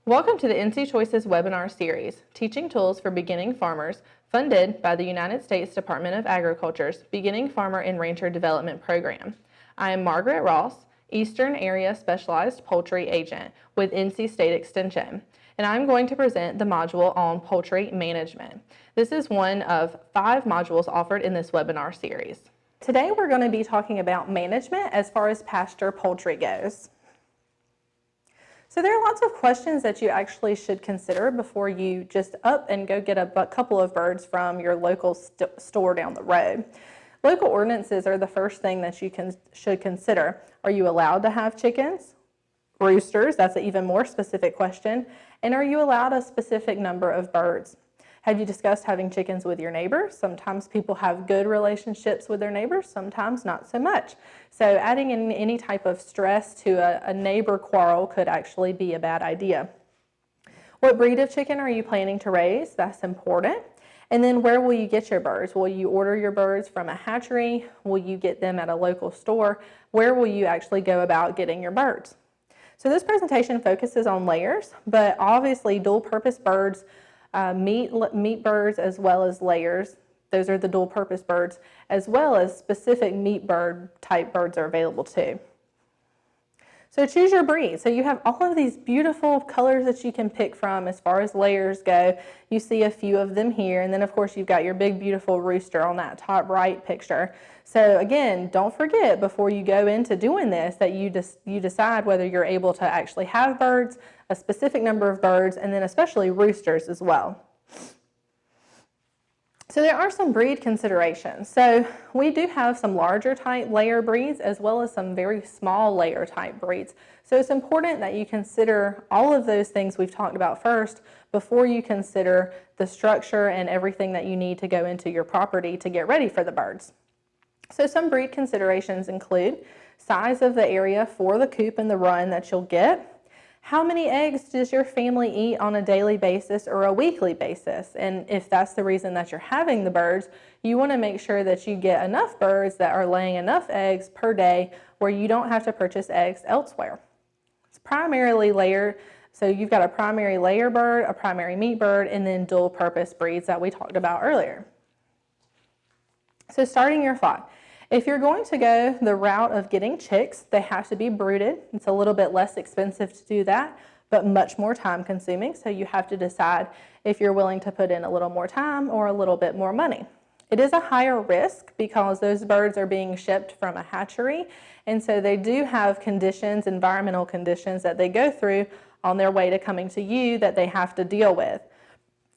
Welcome to the NC Choices webinar series, Teaching Tools for Beginning Farmers, funded by the United States Department of Agriculture's Beginning Farmer and Rancher Development Program. I am Margaret Ross, Eastern Area Specialized Poultry Agent with NC State Extension, and I'm going to present the module on poultry management. This is one of 5 modules offered in this webinar series. Today we're going to be talking about management as far as pasture poultry goes. So there are lots of questions that you actually should consider before you just up and go get a couple of birds from your local store down the road. Local ordinances are the first thing that you should consider. Are you allowed to have chickens? Roosters, that's an even more specific question. And are you allowed a specific number of birds? Have you discussed having chickens with your neighbors? Sometimes people have good relationships with their neighbors, sometimes not so much. So adding in any type of stress to a neighbor quarrel could actually be a bad idea. What breed of chicken are you planning to raise? That's important. And then where will you get your birds? Will you order your birds from a hatchery? Will you get them at a local store? Where will you actually go about getting your birds? So this presentation focuses on layers, but obviously dual-purpose birds, meat birds as well as layers. Those are the dual purpose birds, as well as specific meat bird type birds are available too. So choose your breed. So you have all of these beautiful colors that you can pick from as far as layers go. You see a few of them here, and then of course you've got your big beautiful rooster on that top right picture. So again, don't forget before you go into doing this that you decide whether you're able to actually have birds, a specific number of birds, and then especially roosters as well. So there are some breed considerations. So we do have some larger type layer breeds as well as some very small layer type breeds. So it's important that you consider all of those things we've talked about first before you consider the structure and everything that you need to go into your property to get ready for the birds. So some breed considerations include size of the area for the coop and the run that you'll get. How many eggs does your family eat on a daily basis or a weekly basis? And if that's the reason that you're having the birds, you want to make sure that you get enough birds that are laying enough eggs per day where you don't have to purchase eggs elsewhere. It's primarily layer, so you've got a primary layer bird, a primary meat bird, and then dual purpose breeds that we talked about earlier. So starting your flock. If you're going to go the route of getting chicks, they have to be brooded. It's a little bit less expensive to do that, but much more time consuming. So you have to decide if you're willing to put in a little more time or a little bit more money. It is a higher risk because those birds are being shipped from a hatchery. And so they do have conditions, environmental conditions that they go through on their way to coming to you that they have to deal with.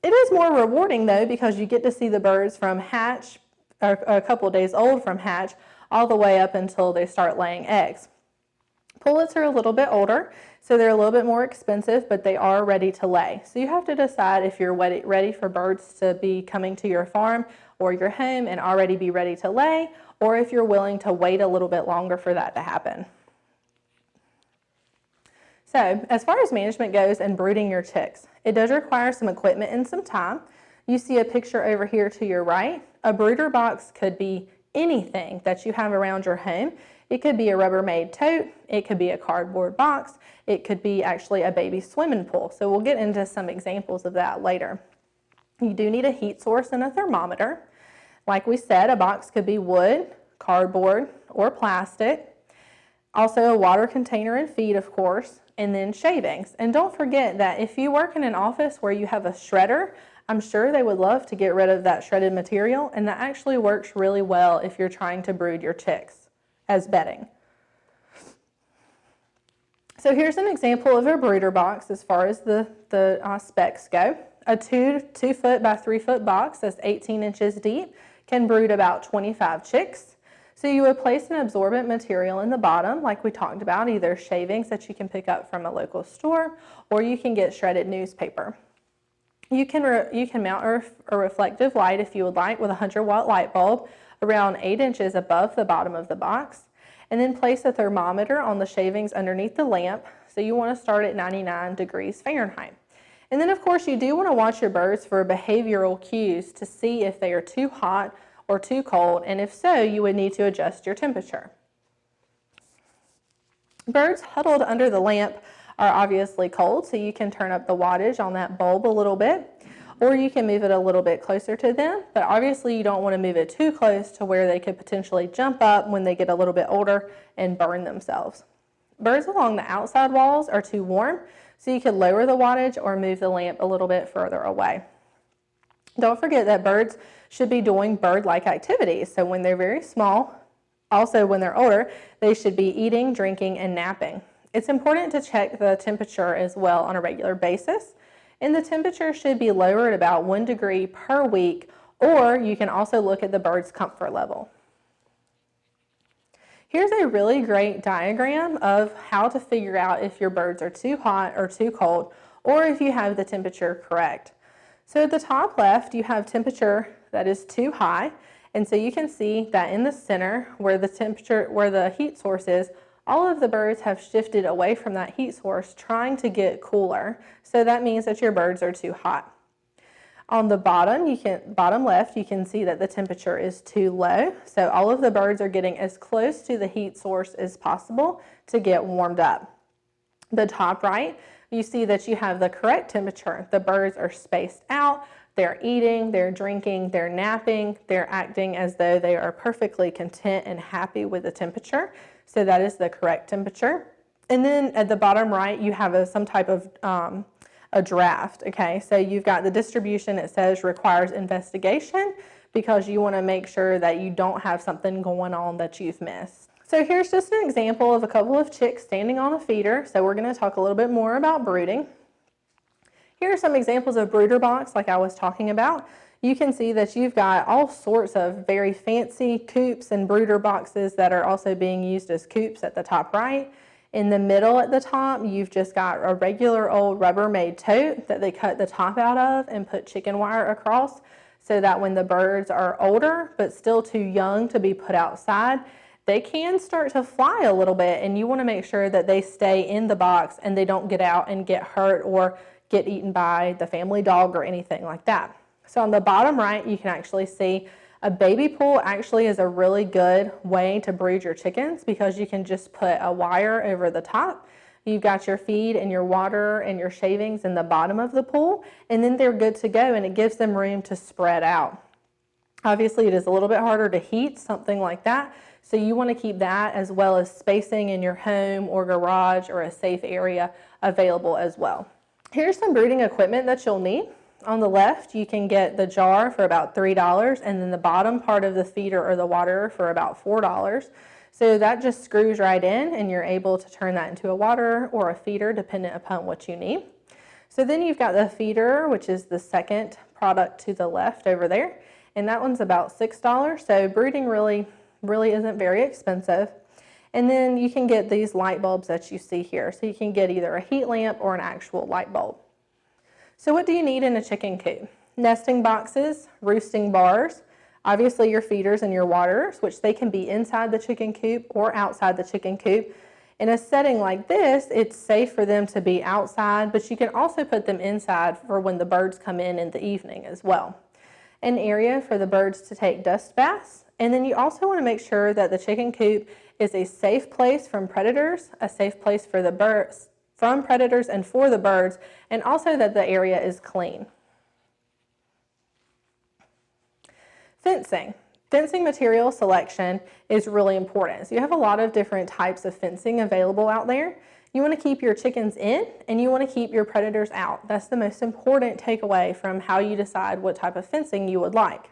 It is more rewarding though because you get to see the birds from hatch, a couple of days old from hatch, all the way up until they start laying eggs. Pullets are a little bit older, so they're a little bit more expensive, but they are ready to lay. So you have to decide if you're ready for birds to be coming to your farm or your home and already be ready to lay, or if you're willing to wait a little bit longer for that to happen. So as far as management goes and brooding your chicks, it does require some equipment and some time. You see a picture over here to your right. A brooder box could be anything that you have around your home. It could be a Rubbermaid tote, it could be a cardboard box, it could be actually a baby swimming pool. So we'll get into some examples of that later. You do need a heat source and a thermometer. Like we said, a box could be wood, cardboard, or plastic. Also a water container and feed, of course, and then shavings. And don't forget that if you work in an office where you have a shredder, I'm sure they would love to get rid of that shredded material, and that actually works really well if you're trying to brood your chicks as bedding. So here's an example of a brooder box as far as the specs go. A 2 foot by 3 foot box that's 18 inches deep can brood about 25 chicks. So you would place an absorbent material in the bottom like we talked about, either shavings that you can pick up from a local store, or you can get shredded newspaper. You can mount a reflective light if you would like with a 100-watt light bulb around 8 inches above the bottom of the box, and then place a thermometer on the shavings underneath the lamp. So you want to start at 99 degrees Fahrenheit. And then of course you do want to watch your birds for behavioral cues to see if they are too hot or too cold, and if so, you would need to adjust your temperature. Birds huddled under the lamp are obviously cold, so you can turn up the wattage on that bulb a little bit, or you can move it a little bit closer to them, but obviously you don't want to move it too close to where they could potentially jump up when they get a little bit older and burn themselves. Birds along the outside walls are too warm, so you could lower the wattage or move the lamp a little bit further away. Don't forget that birds should be doing bird-like activities, so when they're very small, also when they're older, they should be eating, drinking, and napping. It's important to check the temperature as well on a regular basis, and the temperature should be lowered about 1 degree per week, or you can also look at the bird's comfort level. Here's a really great diagram of how to figure out if your birds are too hot or too cold, or if you have the temperature correct. So at the top left, you have temperature that is too high, and so you can see that in the center where the heat source is, all of the birds have shifted away from that heat source trying to get cooler. So that means that your birds are too hot. On the bottom left, you can see that the temperature is too low. So all of the birds are getting as close to the heat source as possible to get warmed up. The top right, you see that you have the correct temperature. The birds are spaced out, they're eating, they're drinking, they're napping, they're acting as though they are perfectly content and happy with the temperature. So that is the correct temperature. And then at the bottom right, you have some type of a draft, okay? So you've got the distribution, it says requires investigation, because you want to make sure that you don't have something going on that you've missed. So here's just an example of a couple of chicks standing on a feeder. So we're going to talk a little bit more about brooding. Here are some examples of brooder box like I was talking about. You can see that you've got all sorts of very fancy coops and brooder boxes that are also being used as coops at the top right. In the middle at the top, you've just got a regular old Rubbermaid tote that they cut the top out of and put chicken wire across, so that when the birds are older but still too young to be put outside, they can start to fly a little bit, and you want to make sure that they stay in the box and they don't get out and get hurt or get eaten by the family dog or anything like that. So on the bottom right, you can actually see a baby pool actually is a really good way to brood your chickens, because you can just put a wire over the top. You've got your feed and your water and your shavings in the bottom of the pool, and then they're good to go, and it gives them room to spread out. Obviously, it is a little bit harder to heat something like that, so you want to keep that as well as spacing in your home or garage or a safe area available as well. Here's some brooding equipment that you'll need. On the left, you can get the jar for about $3, and then the bottom part of the feeder or the water for about $4. So that just screws right in, and you're able to turn that into a water or a feeder dependent upon what you need. So then you've got the feeder, which is the second product to the left over there, and that one's about $6. So brooding really isn't very expensive. And then you can get these light bulbs that you see here. So you can get either a heat lamp or an actual light bulb. So what do you need in a chicken coop? Nesting boxes, roosting bars, obviously your feeders and your waters, which they can be inside the chicken coop or outside the chicken coop. In a setting like this, it's safe for them to be outside, but you can also put them inside for when the birds come in the evening as well. An area for the birds to take dust baths, and then you also want to make sure that the chicken coop is a safe place from predators, a safe place for the birds, from predators and for the birds, and also that the area is clean. Fencing. Fencing material selection is really important. So you have a lot of different types of fencing available out there. You want to keep your chickens in, and you want to keep your predators out. That's the most important takeaway from how you decide what type of fencing you would like.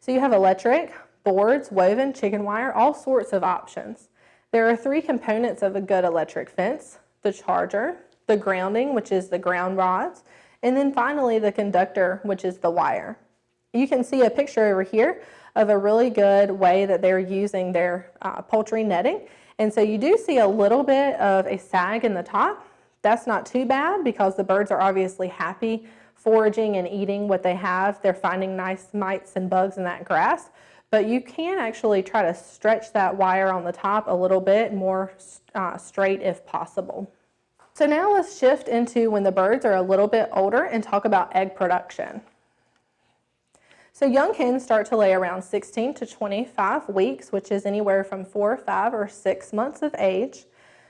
So you have electric, boards, woven, chicken wire, all sorts of options. There are 3 components of a good electric fence: the charger, the grounding, which is the ground rods, and then finally the conductor, which is the wire. You can see a picture over here of a really good way that they're using their poultry netting. And so you do see a little bit of a sag in the top. That's not too bad, because the birds are obviously happy foraging and eating what they have. They're finding nice mites and bugs in that grass. But you can actually try to stretch that wire on the top a little bit more straight if possible. So now let's shift into when the birds are a little bit older and talk about egg production. So young hens start to lay around 16 to 25 weeks, which is anywhere from 4, 5, or 6 months of age.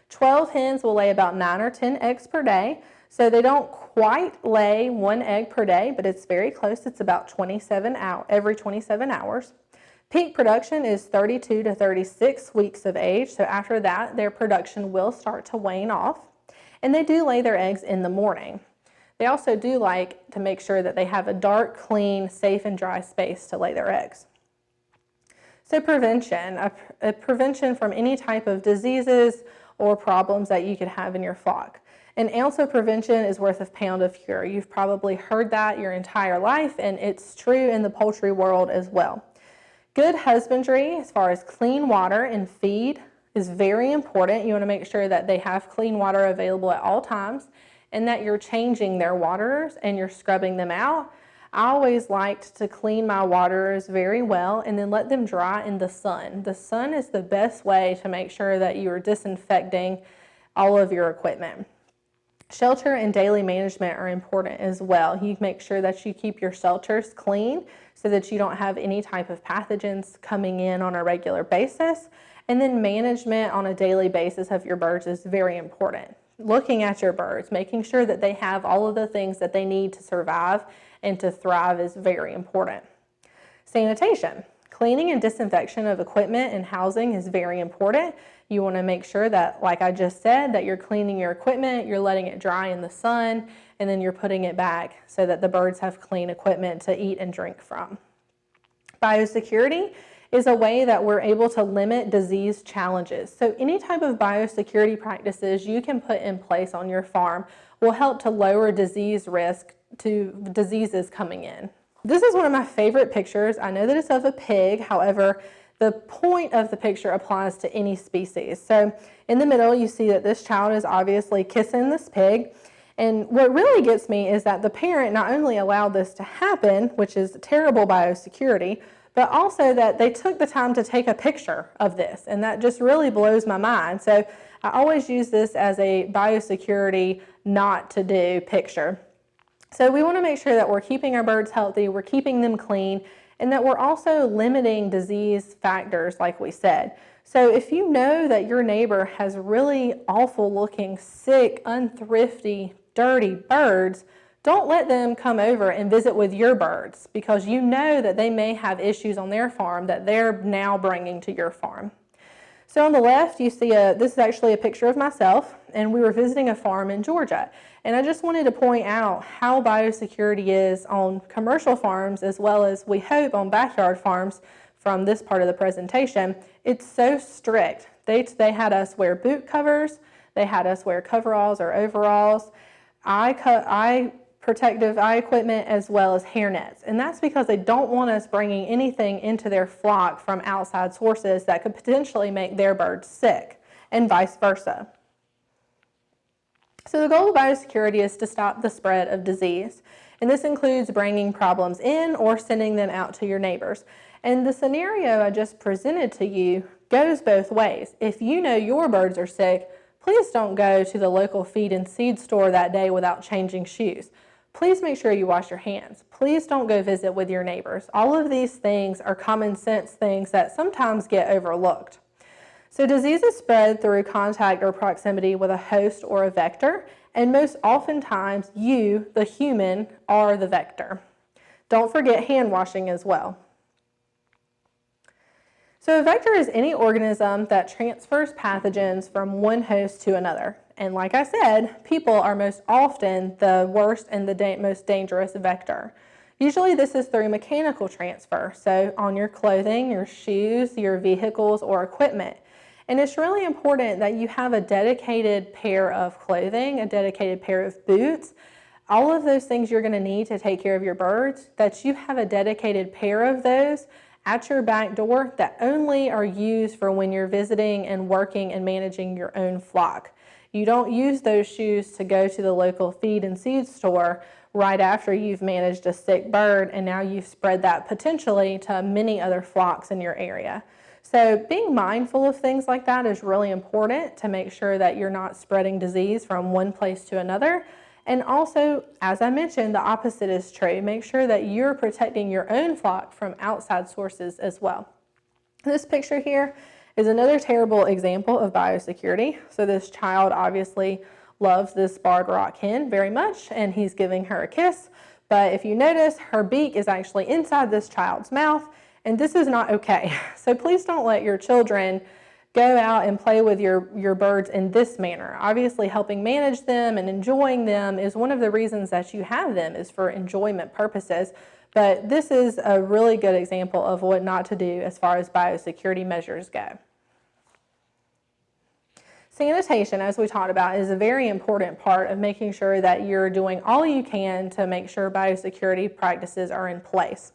12 hens will lay about 9 or 10 eggs per day. So they don't quite lay 1 egg per day, but it's very close. It's about every 27 hours. Peak production is 32 to 36 weeks of age. So after that, their production will start to wane off. And they do lay their eggs in the morning. They also do like to make sure that they have a dark, clean, safe, and dry space to lay their eggs. So prevention, a prevention from any type of diseases or problems that you could have in your flock. An ounce of prevention is worth a pound of cure. You've probably heard that your entire life, and it's true in the poultry world as well. Good husbandry, as far as clean water and feed, is very important. You want to make sure that they have clean water available at all times, and that you're changing their waterers and you're scrubbing them out. I always liked to clean my waterers very well and then let them dry in the sun. The sun is the best way to make sure that you are disinfecting all of your equipment. Shelter and daily management are important as well. You make sure that you keep your shelters clean so that you don't have any type of pathogens coming in on a regular basis. And then management on a daily basis of your birds is very important. Looking at your birds, making sure that they have all of the things that they need to survive and to thrive is very important. Sanitation. Cleaning and disinfection of equipment and housing is very important. You want to make sure that, like I just said, that you're cleaning your equipment, you're letting it dry in the sun, and then you're putting it back so that the birds have clean equipment to eat and drink from. Biosecurity is a way that we're able to limit disease challenges. So any type of biosecurity practices you can put in place on your farm will help to lower disease risk to diseases coming in. This is one of my favorite pictures. I know that it's of a pig, however, the point of the picture applies to any species. So in the middle, you see that this child is obviously kissing this pig. And what really gets me is that the parent not only allowed this to happen, which is terrible biosecurity, but also that they took the time to take a picture of this. And that just really blows my mind. So I always use this as a biosecurity not to do picture. So we want to make sure that we're keeping our birds healthy, we're keeping them clean, and that we're also limiting disease factors like we said. So if you know that your neighbor has really awful looking, sick, unthrifty, dirty birds, don't let them come over and visit with your birds because you know that they may have issues on their farm that they're now bringing to your farm. So on the left, you see this is actually a picture of myself, and we were visiting a farm in Georgia. And I just wanted to point out how biosecurity is on commercial farms as well as we hope on backyard farms from this part of the presentation. It's so strict. They had us wear boot covers, they had us wear coveralls or overalls, protective eye equipment, as well as hairnets. And that's because they don't want us bringing anything into their flock from outside sources that could potentially make their birds sick, and vice versa. So the goal of biosecurity is to stop the spread of disease. And this includes bringing problems in or sending them out to your neighbors. And the scenario I just presented to you goes both ways. If you know your birds are sick, please don't go to the local feed and seed store that day without changing shoes. Please make sure you wash your hands. Please don't go visit with your neighbors. All of these things are common sense things that sometimes get overlooked. So diseases spread through contact or proximity with a host or a vector, and most oftentimes you, the human, are the vector. Don't forget hand washing as well. So a vector is any organism that transfers pathogens from one host to another. And like I said, people are most often the worst and the most dangerous vector. Usually this is through mechanical transfer, so on your clothing, your shoes, your vehicles, or equipment. And it's really important that you have a dedicated pair of clothing, a dedicated pair of boots, all of those things you're going to need to take care of your birds, that you have a dedicated pair of those at your back door that only are used for when you're visiting and working and managing your own flock. You don't use those shoes to go to the local feed and seed store right after you've managed a sick bird and now you've spread that potentially to many other flocks in your area. So being mindful of things like that is really important to make sure that you're not spreading disease from one place to another. And also, as I mentioned, the opposite is true. Make sure that you're protecting your own flock from outside sources as well. This picture here is another terrible example of biosecurity. So this child obviously loves this barred rock hen very much, and he's giving her a kiss. But if you notice, her beak is actually inside this child's mouth, and this is not okay. So please don't let your children go out and play with your birds in this manner. Obviously, helping manage them and enjoying them is one of the reasons that you have them, is for enjoyment purposes. But this is a really good example of what not to do as far as biosecurity measures go. Sanitation, as we talked about, is a very important part of making sure that you're doing all you can to make sure biosecurity practices are in place.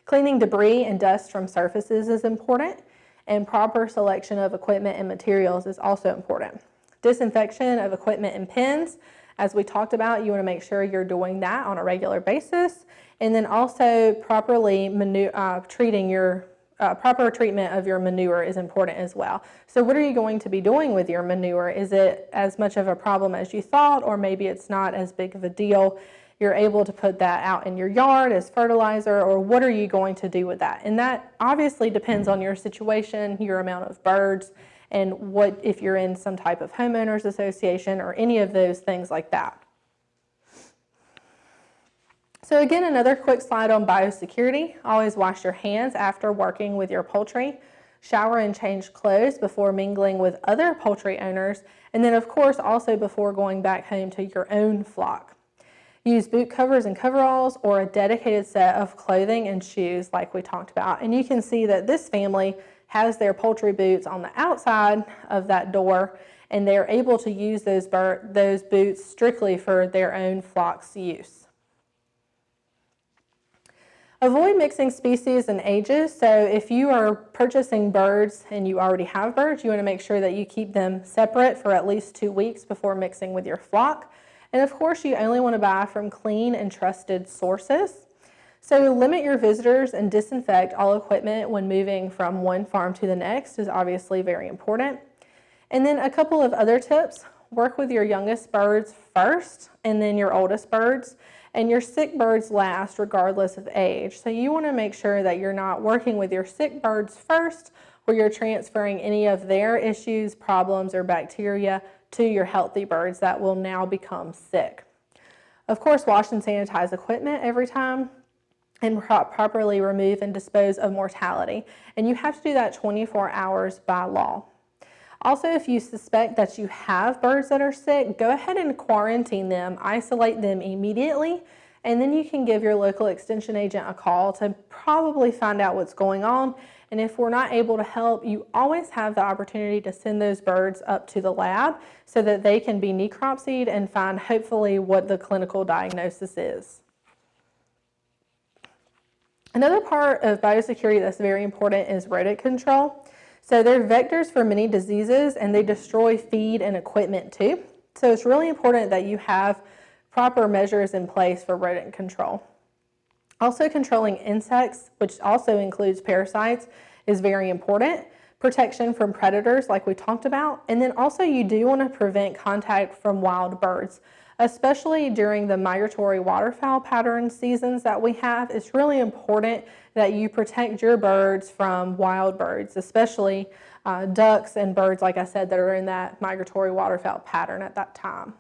Cleaning debris and dust from surfaces is important, and proper selection of equipment and materials is also important. Disinfection of equipment and pens, as we talked about, you want to make sure you're doing that on a regular basis, and then also properly proper treatment of your manure is important as well. So what are you going to be doing with your manure? Is it as much of a problem as you thought, or maybe it's not as big of a deal? You're able to put that out in your yard as fertilizer, or what are you going to do with that? And that obviously depends on your situation, your amount of birds, and what if you're in some type of homeowners association or any of those things like that. So again, another quick slide on biosecurity. Always wash your hands after working with your poultry. Shower and change clothes before mingling with other poultry owners. And then of course also before going back home to your own flock. Use boot covers and coveralls or a dedicated set of clothing and shoes like we talked about. And you can see that this family has their poultry boots on the outside of that door, and they're able to use those boots strictly for their own flock's use. Avoid mixing species and ages. So if you are purchasing birds and you already have birds, you want to make sure that you keep them separate for at least 2 weeks before mixing with your flock. And of course, you only want to buy from clean and trusted sources. So limit your visitors and disinfect all equipment when moving from one farm to the next is obviously very important. And then a couple of other tips. Work with your youngest birds first and then your oldest birds. And your sick birds last regardless of age. So you want to make sure that you're not working with your sick birds first, where you're transferring any of their issues, problems, or bacteria to your healthy birds that will now become sick. Of course, wash and sanitize equipment every time, and properly remove and dispose of mortality. And you have to do that 24 hours by law. Also, if you suspect that you have birds that are sick, go ahead and quarantine them, isolate them immediately, and then you can give your local extension agent a call to probably find out what's going on. And if we're not able to help, you always have the opportunity to send those birds up to the lab so that they can be necropsied and find hopefully what the clinical diagnosis is. Another part of biosecurity that's very important is rodent control. So they're vectors for many diseases, and they destroy feed and equipment too. So it's really important that you have proper measures in place for rodent control. Also, controlling insects, which also includes parasites, is very important. Protection from predators, like we talked about. And then also you do want to prevent contact from wild birds, especially during the migratory waterfowl pattern seasons that we have. It's really important that you protect your birds from wild birds, especially ducks and birds, like I said, that are in that migratory waterfowl pattern at that time.